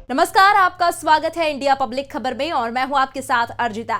नमस्कार, आपका स्वागत है इंडिया पब्लिक खबर में और मैं हूं आपके साथ अर्जिता।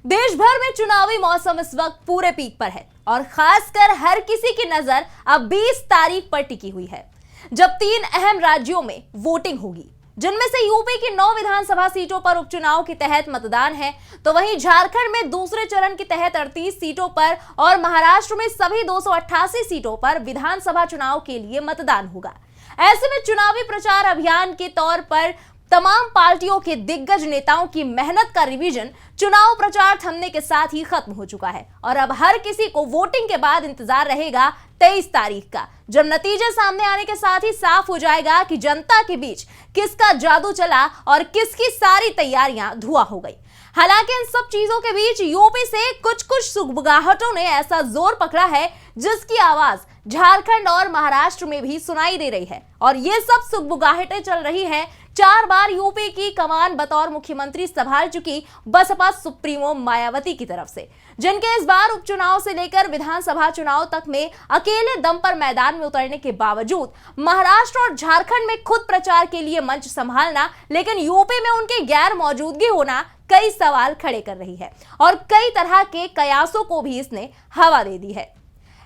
देश भर में चुनावी मौसम इस वक्त पूरे पीक पर है और खासकर हर किसी की नजर अब 20 तारीख पर टिकी हुई है, जब 3 अहम राज्यों में वोटिंग होगी, जिनमें से यूपी की 9 विधानसभा सीटों पर उपचुनाव के तहत मतदान है, तो वहीं झारखंड में दूसरे चरण के तहत 38 सीटों पर और महाराष्ट्र में सभी 288 सीटों पर विधानसभा चुनाव के लिए मतदान होगा। ऐसे में चुनावी प्रचार अभियान के तौर पर तमाम पार्टियों के दिग्गज नेताओं की मेहनत का रिवीजन चुनाव प्रचार थमने के साथ ही खत्म हो चुका है और अब हर किसी को वोटिंग के बाद इंतजार रहेगा 23 तारीख का, जब नतीजे सामने आने के साथ ही साफ हो जाएगा कि जनता के बीच किसका जादू चला और किसकी सारी तैयारियां धुआं हो गई। हालांकि इन सब चीजों के बीच यूपी से कुछ सुगबुगाहटों ने ऐसा जोर पकड़ा है जिसकी आवाज झारखंड और महाराष्ट्र में भी सुनाई दे रही है और ये सब सुगबुगाहटें चल रही हैं 4 बार यूपी की कमान बतौर मुख्यमंत्री संभाल चुकी बसपा सुप्रीमो मायावती की तरफ से, जिनके इस बार उपचुनाव से लेकर विधानसभा चुनाव तक में अकेले दम पर मैदान में उतरने के बावजूद महाराष्ट्र और झारखंड में खुद प्रचार के लिए मंच संभालना, लेकिन यूपी में उनके गैर मौजूदगी होना कई सवाल खड़े कर रही है और कई तरह के कयासों को भी इसने हवा दे दी है।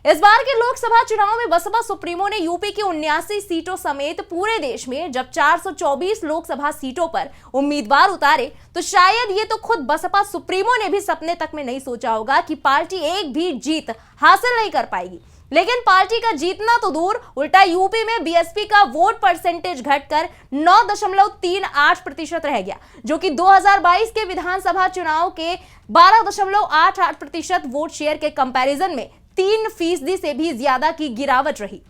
इस बार के लोकसभा चुनाव में बसपा सुप्रीमो ने यूपी की 79 सीटों समेत पूरे देश में जब 424 लोकसभा सीटों पर उम्मीदवार उतारे, तो शायद ये तो खुद बसपा सुप्रीमो ने भी सपने तक में नहीं सोचा होगा कि पार्टी एक भी जीत हासिल नहीं कर पाएगी। लेकिन पार्टी का जीतना तो दूर, उल्टा यूपी में बीएसपी का वोट परसेंटेज घटकर 9.38% रह गया, जो कि 2022 के विधानसभा चुनाव के 12.88% वोट शेयर के कंपैरिजन में 3% से भी ज्यादा की गिरावट रही।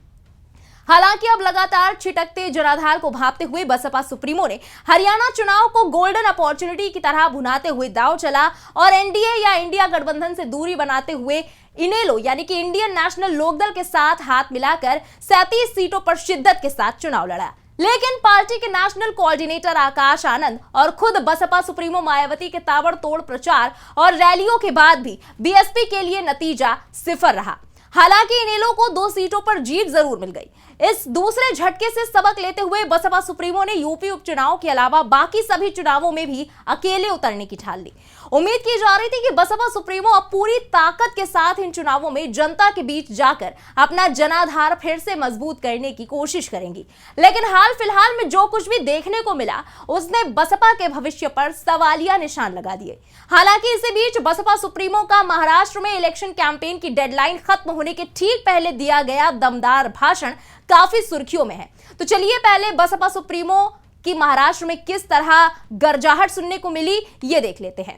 हालांकि अब लगातार छिटकते जनाधार को भांपते हुए बसपा सुप्रीमो ने हरियाणा चुनाव को गोल्डन अपॉर्चुनिटी की तरह भुनाते हुए दांव चला और एनडीए या इंडिया गठबंधन से दूरी बनाते हुए इनेलो यानी कि इंडियन नेशनल लोकदल के साथ हाथ मिलाकर 37 सीटों पर शिद्दत के साथ चुनाव लड़ा। लेकिन पार्टी के नेशनल कोऑर्डिनेटर आकाश आनंद और खुद बसपा सुप्रीमो मायावती के ताबड़तोड़ प्रचार और रैलियों के बाद भी बीएसपी के लिए नतीजा सिफर रहा। हालांकि इनेलो को 2 सीटों पर जीत जरूर मिल गई। इस दूसरे झटके से सबक लेते हुए बसपा सुप्रीमो ने यूपी उपचुनाव के अलावा बाकी सभी चुनावों में भी अकेले उतरने की ठान ली। उम्मीद की जा रही थी कि बसपा सुप्रीमो अब पूरी ताकत के साथ इन चुनावों में जनता के बीच जाकर अपना जनाधार फिर से मजबूत करने की कोशिश करेंगी, लेकिन हाल फिलहाल में जो कुछ भी देखने को मिला उसने बसपा के भविष्य पर सवालिया निशान लगा दिए। हालांकि इसी बीच बसपा सुप्रीमो का महाराष्ट्र में इलेक्शन कैंपेन की डेडलाइन खत्म होने के ठीक पहले दिया गया दमदार भाषण काफी सुर्खियों में है। तो चलिए पहले बसपा सुप्रीमो की महाराष्ट्र में किस तरह गरजाहट सुनने को मिली ये देख लेते हैं।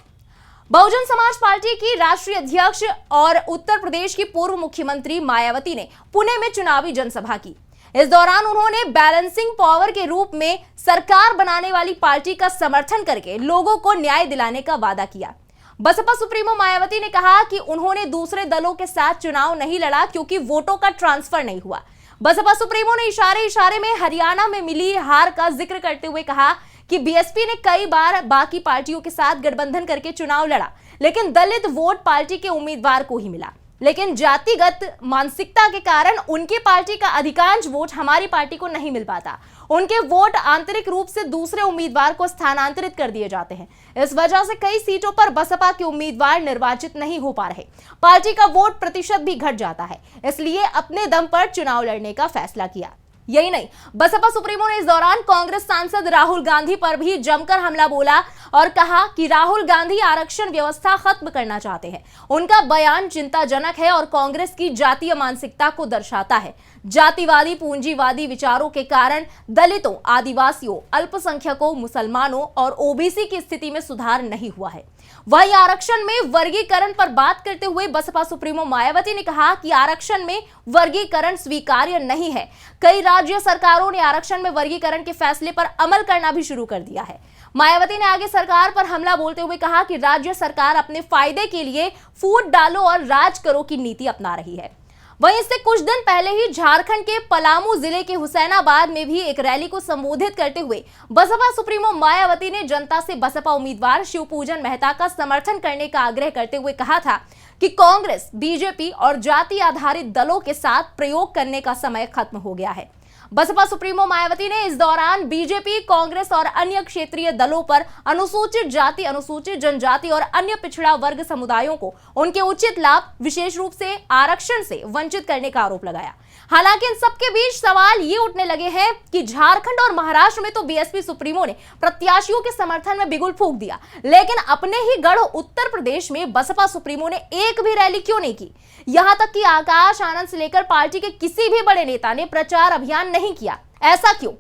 बहुजन समाज पार्टी की राष्ट्रीय अध्यक्ष और उत्तर प्रदेश की पूर्व मुख्यमंत्री मायावती ने पुणे में चुनावी जनसभा की। इस दौरान उन्होंने बैलेंसिंग पावर के रूप में सरकार बनाने वाली पार्टी का समर्थन करके लोगों को न्याय दिलाने का वादा किया। बसपा सुप्रीमो मायावती ने कहा कि उन्होंने दूसरे दलों के साथ चुनाव नहीं लड़ा क्योंकि वोटों का ट्रांसफर नहीं हुआ। बसपा सुप्रीमो ने इशारे में हरियाणा में मिली हार का जिक्र करते हुए कहा कि बीएसपी ने कई बार बाकी पार्टियों के साथ गठबंधन करके चुनाव लड़ा, लेकिन दलित वोट पार्टी के उम्मीदवार को ही मिला। लेकिन जातिगत मानसिकता के कारण उनकी पार्टी का अधिकांश वोट हमारी पार्टी को नहीं मिल पाता। उनके वोट आंतरिक रूप से दूसरे उम्मीदवार को स्थानांतरित कर दिए जाते हैं। इस वजह से कई सीटों पर बसपा के उम्मीदवार निर्वाचित नहीं हो पा रहे। पार्टी का वोट प्रतिशत भी घट जाता है, इसलिए अपने दम पर चुनाव लड़ने का फैसला किया। यही नहीं, बसपा सुप्रीमो ने इस दौरान कांग्रेस सांसद राहुल गांधी पर भी जमकर हमला बोला और कहा कि राहुल गांधी आरक्षण व्यवस्था खत्म करना चाहते हैं। उनका बयान चिंताजनक है और कांग्रेस की जातीय मानसिकता को दर्शाता है। जातिवादी पूंजीवादी विचारों के कारण दलितों, आदिवासियों, अल्पसंख्यकों, मुसलमानों और ओबीसी की स्थिति में सुधार नहीं हुआ है। वही आरक्षण में वर्गीकरण पर बात करते हुए बसपा सुप्रीमो मायावती ने कहा कि आरक्षण में वर्गीकरण स्वीकार्य नहीं है। कई राज्य सरकारों ने आरक्षण में वर्गीकरण के फैसले पर अमल करना भी शुरू कर दिया है। मायावती ने आगे सरकार पर हमला बोलते हुए कहा कि राज्य सरकार अपने फायदे के लिए फूट डालो और राज करो की नीति अपना रही है। वहीं इससे कुछ दिन पहले ही झारखंड के पलामू जिले के हुसैनाबाद में भी एक रैली को संबोधित करते हुए बसपा सुप्रीमो मायावती ने जनता से बसपा उम्मीदवार शिवपूजन मेहता का समर्थन करने का आग्रह करते हुए कहा था कि कांग्रेस, बीजेपी और जाति आधारित दलों के साथ प्रयोग करने का समय खत्म हो गया है। बसपा सुप्रीमो मायावती ने इस दौरान बीजेपी, कांग्रेस और अन्य क्षेत्रीय दलों पर अनुसूचित जाति, अनुसूचित जनजाति और अन्य पिछड़ा वर्ग समुदायों को उनके उचित लाभ, विशेष रूप से आरक्षण से वंचित करने का आरोप लगाया। हालांकि इन सबके बीच सवाल ये उठने लगे हैं कि झारखंड और महाराष्ट्र में तो बीएसपी सुप्रीमो ने प्रत्याशियों के समर्थन में बिगुल फूंक दिया, लेकिन अपने ही गढ़ उत्तर प्रदेश में बसपा सुप्रीमो ने एक भी रैली क्यों नहीं की? यहां तक कि आकाश आनंद से लेकर पार्टी के किसी भी बड़े नेता ने प्रचार अभियान नहीं किया। ऐसा क्यों?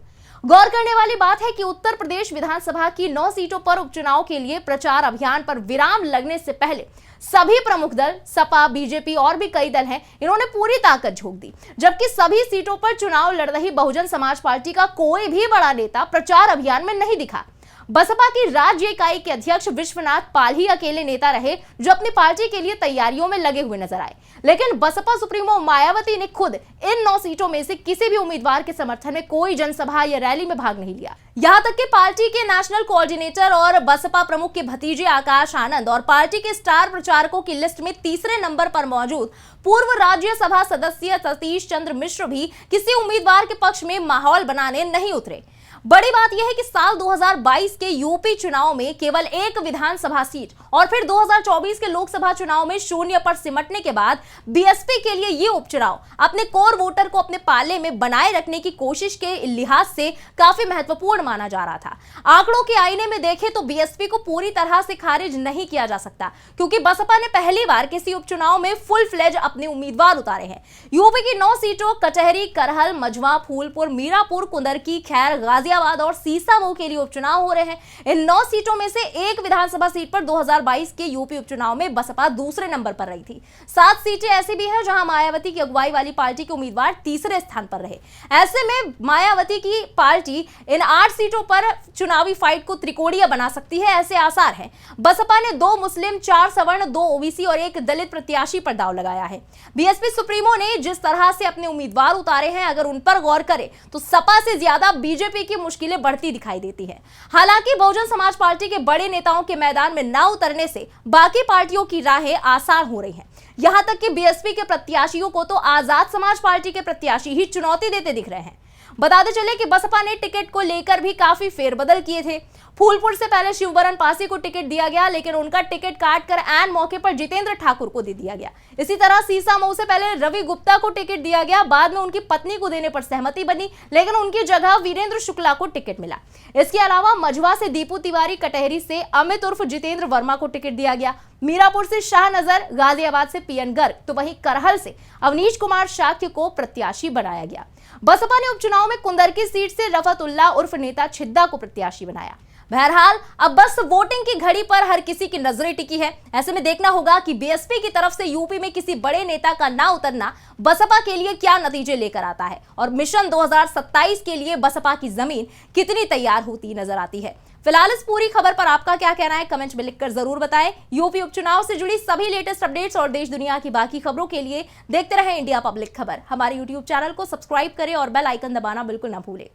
गौर करने वाली बात है कि उत्तर प्रदेश विधानसभा की 9 सीटों पर उपचुनाव के लिए प्रचार अभियान पर विराम लगने से पहले सभी प्रमुख दल, सपा, बीजेपी और भी कई दल हैं, इन्होंने पूरी ताकत झोंक दी, जबकि सभी सीटों पर चुनाव लड़ रही बहुजन समाज पार्टी का कोई भी बड़ा नेता प्रचार अभियान में नहीं दिखा। बसपा की राज्य इकाई के अध्यक्ष विश्वनाथ पाल ही अकेले नेता रहे जो अपनी पार्टी के लिए तैयारियों में लगे हुए नजर आए, लेकिन बसपा सुप्रीमो मायावती ने खुद इन 9 सीटों में से किसी भी उम्मीदवार के समर्थन में कोई जनसभा या रैली में भाग नहीं लिया। यहां तक कि पार्टी के नेशनल कोऑर्डिनेटर और बसपा प्रमुख के भतीजे आकाश आनंद और पार्टी के स्टार प्रचारकों की लिस्ट में तीसरे नंबर पर मौजूद पूर्व राज्यसभा सदस्य सतीश चंद्र मिश्र भी किसी उम्मीदवार के पक्ष में माहौल बनाने नहीं उतरे। बड़ी बात यह है कि साल 2022 के यूपी चुनाव में केवल एक विधानसभा सीट और फिर 2024 के लोकसभा चुनाव में शून्य पर सिमटने के बाद बीएसपी के लिए ये उपचुनाव अपने कोर वोटर को अपने पाले में बनाए रखने की कोशिश के लिहाज से काफी महत्वपूर्ण माना जा रहा था। आंकड़ों के आईने में देखें तो बीएसपी को पूरी तरह से खारिज नहीं किया जा सकता, क्योंकि बसपा ने पहली बार किसी उपचुनाव में फुल फ्लेज अपने उम्मीदवार उतारे हैं। यूपी की 9 सीटों कचहरी, करहल, मझवा, फूलपुर, मीरापुर, कुंदरकी, खैर, गाजियाबाद और सीसामऊ के लिए उपचुनाव हो रहे हैं। इन 9 सीटों में से एक विधानसभा सीट पर 2022 के यूपी उपचुनाव में बसपा दूसरे नंबर पर रही थी। 7 सीटें ऐसी भी हैं जहां मायावती की अगुवाई वाली पार्टी के उम्मीदवार तीसरे स्थान पर रहे। ऐसे में मायावती की पार्टी इन 8 सीटों पर चुनावी फाइट को त्रिकोणीय बना सकती है, ऐसे आसार हैं। बसपा ने 2 मुस्लिम, 4 सवर्ण, 2 ओबीसी और 1 दलित प्रत्याशी पर दांव लगाया है। बीएसपी सुप्रीमो ने जिस तरह से अपने उम्मीदवार उतारे हैं, अगर उन पर गौर करें तो सपा से ज्यादा बीजेपी की मुश्किलें बढ़ती दिखाई देती है। हालांकि बहुजन समाज पार्टी के बड़े नेताओं के मैदान में ना उतरने से बाकी पार्टियों की राहें आसान हो रही हैं। यहां तक कि बीएसपी के प्रत्याशियों को तो आजाद समाज पार्टी के प्रत्याशी ही चुनौती देते दिख रहे हैं। बताते चले कि बसपा ने टिकट को लेकर भी काफी फेरबदल किए थे। फूलपुर से पहले शिवबरन पासी को टिकट दिया गया, लेकिन उनका टिकट काटकर ऐन मौके पर जितेंद्र ठाकुर को दे दिया गया। इसी तरह सीसामऊ से पहले रवि गुप्ता को टिकट दिया गया, बाद में उनकी पत्नी को देने पर सहमति बनी, लेकिन उनकी जगह वीरेंद्र शुक्ला को टिकट मिला। इसके अलावा मझवा से दीपू तिवारी, कटहरी से अमित उर्फ जितेंद्र वर्मा को टिकट दिया गया, मीरापुर से शाहनजर, गाजियाबाद से पीएन गर्ग, तो वहीं करहल से अवनीश कुमार शाक्य को प्रत्याशी बनाया गया। बसपा ने उपचुनाव में कुंदरकी सीट से रफतुल्ला उर्फ नेता छिद्दा को प्रत्याशी बनाया। बहरहाल अब बस वोटिंग की घड़ी पर हर किसी की नजरें टिकी है। ऐसे में देखना होगा कि बीएसपी की तरफ से यूपी में किसी बड़े नेता का ना उतरना बसपा के लिए क्या नतीजे लेकर आता है और मिशन 2027 के लिए बसपा की जमीन कितनी तैयार होती नजर आती है। फिलहाल इस पूरी खबर पर आपका क्या कहना है, कमेंट में लिखकर जरूर बताएं। यूपी उपचुनाव से जुड़ी सभी लेटेस्ट अपडेट्स और देश दुनिया की बाकी खबरों के लिए देखते रहें इंडिया पब्लिक खबर। हमारे यूट्यूब चैनल को सब्सक्राइब करें और बेल आइकन दबाना बिल्कुल ना भूलें।